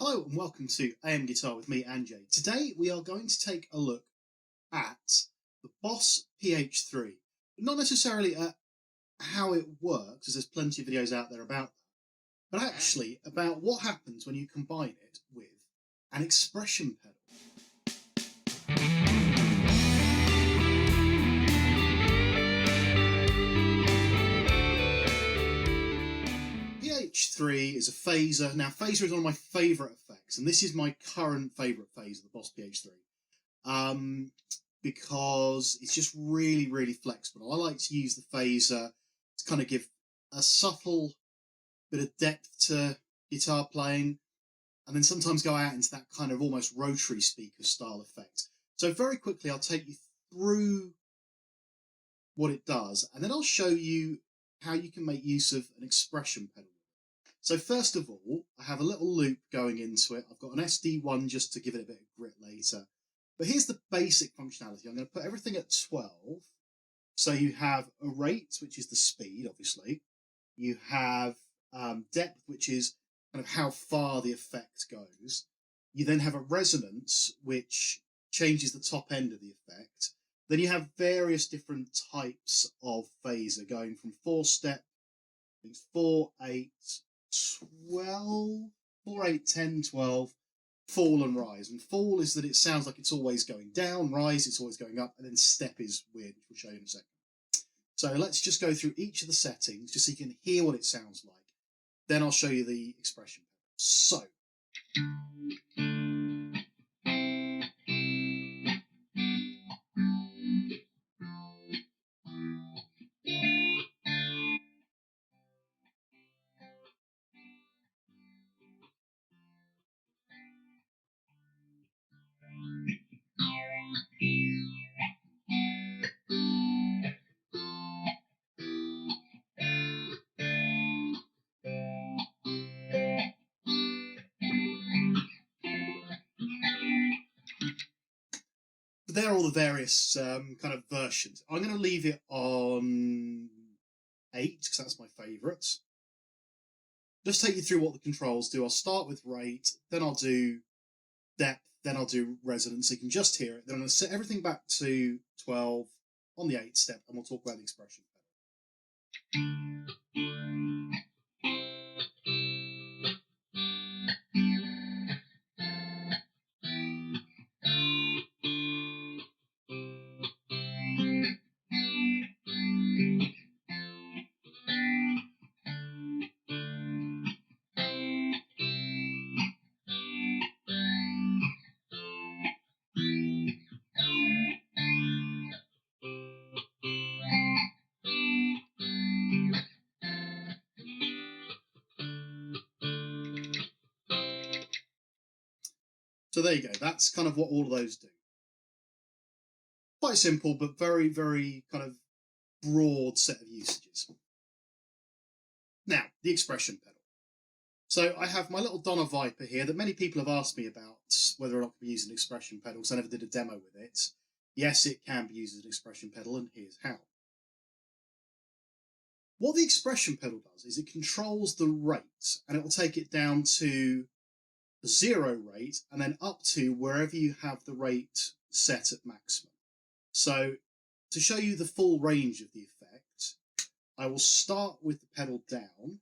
Hello and welcome to AM Guitar with me, Anjay. Today we are going to take a look at the Boss PH3. Not necessarily at how it works, as there's plenty of videos out there about that, but actually about what happens when you combine it with an expression pedal. PH3 is a phaser. Now, phaser is one of my favourite effects, and this is my current favourite phaser, the Boss PH3. Because it's just really flexible. I like to use the phaser to kind of give a subtle bit of depth to guitar playing, and then sometimes go out into that kind of almost rotary speaker style effect. So very quickly I'll take you through what it does, and then I'll show you how you can make use of an expression pedal. So first of all, I have a little loop going into it. I've got an SD one just to give it a bit of grit later. But here's the basic functionality. I'm going to put everything at 12. So you have a rate, which is the speed, obviously. You have depth, which is kind of how far the effect goes. You then have a resonance, which changes the top end of the effect. Then you have various different types of phaser, going from 4-step, I think it's 4, 8, 12, 4, 8, 10, 12, fall and rise. And fall is that it sounds like it's always going down, rise it's always going up, and then step is weird, which we'll show you in a second. So let's just go through each of the settings just so you can hear what it sounds like. Then I'll show you the expression. So there are all the various kind of versions. I'm going to leave it on 8 because that's my favourite. Just take you through what the controls do. I'll start with rate, then I'll do depth, then I'll do resonance, so you can just hear it. Then I'm going to set everything back to 12 on the 8th step, and we'll talk about the expression pedal. So there you go, that's kind of what all of those do. Quite simple, but very kind of broad set of usages. Now, the expression pedal. So I have my little Donna Viper here that many people have asked me about whether or not to be using an expression pedal, because I never did a demo with it. Yes, it can be used as an expression pedal, and here's how. What the expression pedal does is it controls the rate, and it will take it down to the 0 rate and then up to wherever you have the rate set at maximum. So to show you the full range of the effect, I will start with the pedal down.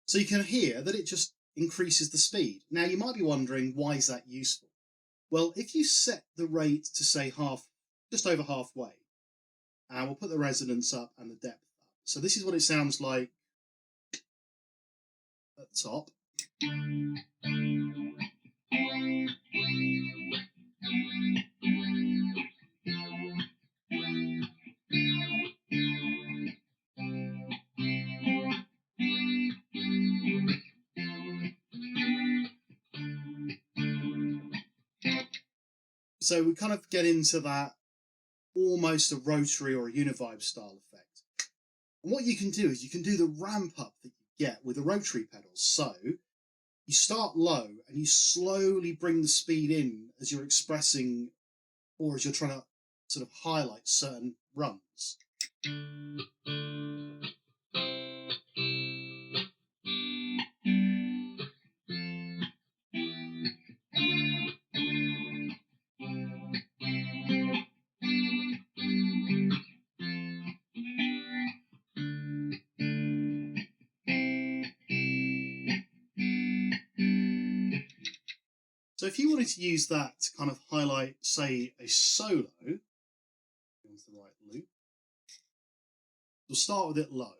So you can hear that it just increases the speed. Now you might be wondering, why is that useful? Well, if you set the rate to say just over halfway, and we'll put the resonance up and the depth up. So this is what it sounds like at the top. So we kind of get into that almost a rotary or a univibe style effect. And what you can do is you can do the ramp up that you get with the rotary pedals. So you start low and you slowly bring the speed in as you're expressing or as you're trying to sort of highlight certain runs. So if you wanted to use that to kind of highlight, say, a solo, onto the right loop, you'll start with it low.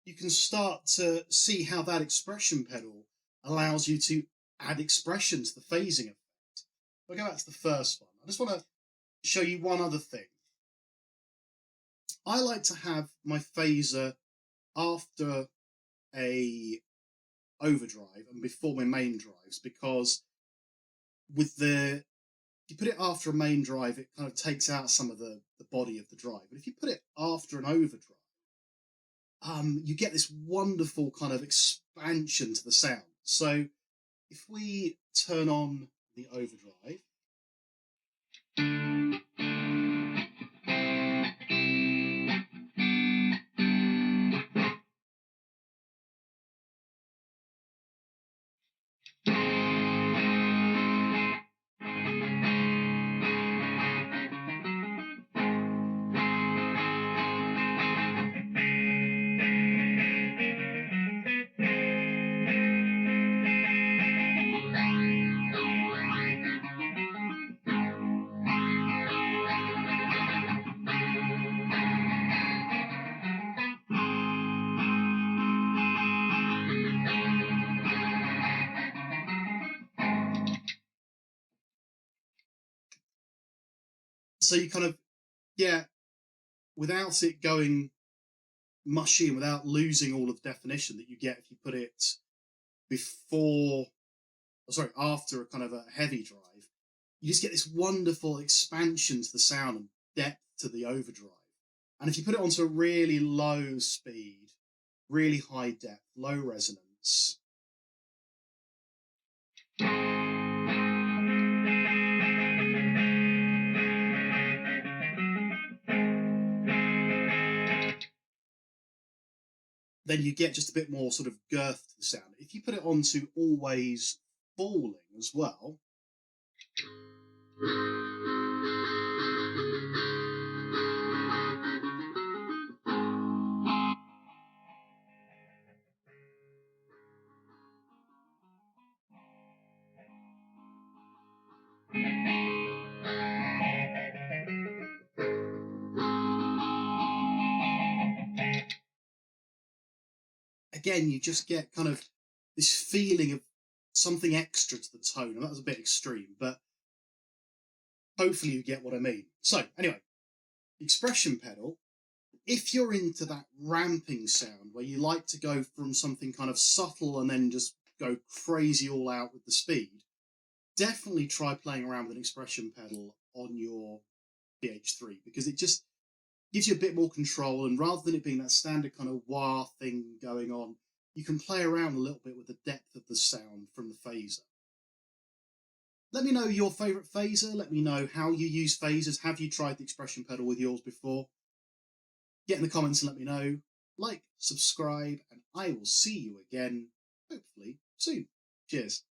You can start to see how that expression pedal allows you to add expression to the phasing effect. I'll go back to the first one. I just want to show you one other thing. I like to have my phaser after a overdrive and before my main drives, because with the if you put it after a main drive, it kind of takes out some of the body of the drive. But if you put it after an overdrive, you get this wonderful kind of expansion to the sound. So if we turn on the overdrive, so you kind of get, without it going mushy and without losing all of the definition that you get if you put it after a kind of a heavy drive, you just get this wonderful expansion to the sound and depth to the overdrive. And if you put it onto a really low speed, really high depth, low resonance, then you get just a bit more sort of girth to the sound. If you put it onto always falling as well, again, you just get kind of this feeling of something extra to the tone. And that was a bit extreme, but hopefully you get what I mean. So anyway, expression pedal, if you're into that ramping sound where you like to go from something kind of subtle and then just go crazy all out with the speed, definitely try playing around with an expression pedal on your PH3, because it just gives you a bit more control, and rather than it being that standard kind of wah thing going on, you can play around a little bit with the depth of the sound from the phaser. Let me know your favourite phaser, let me know how you use phasers, have you tried the expression pedal with yours before? Get in the comments and let me know. Like, subscribe, and I will see you again, hopefully soon. Cheers.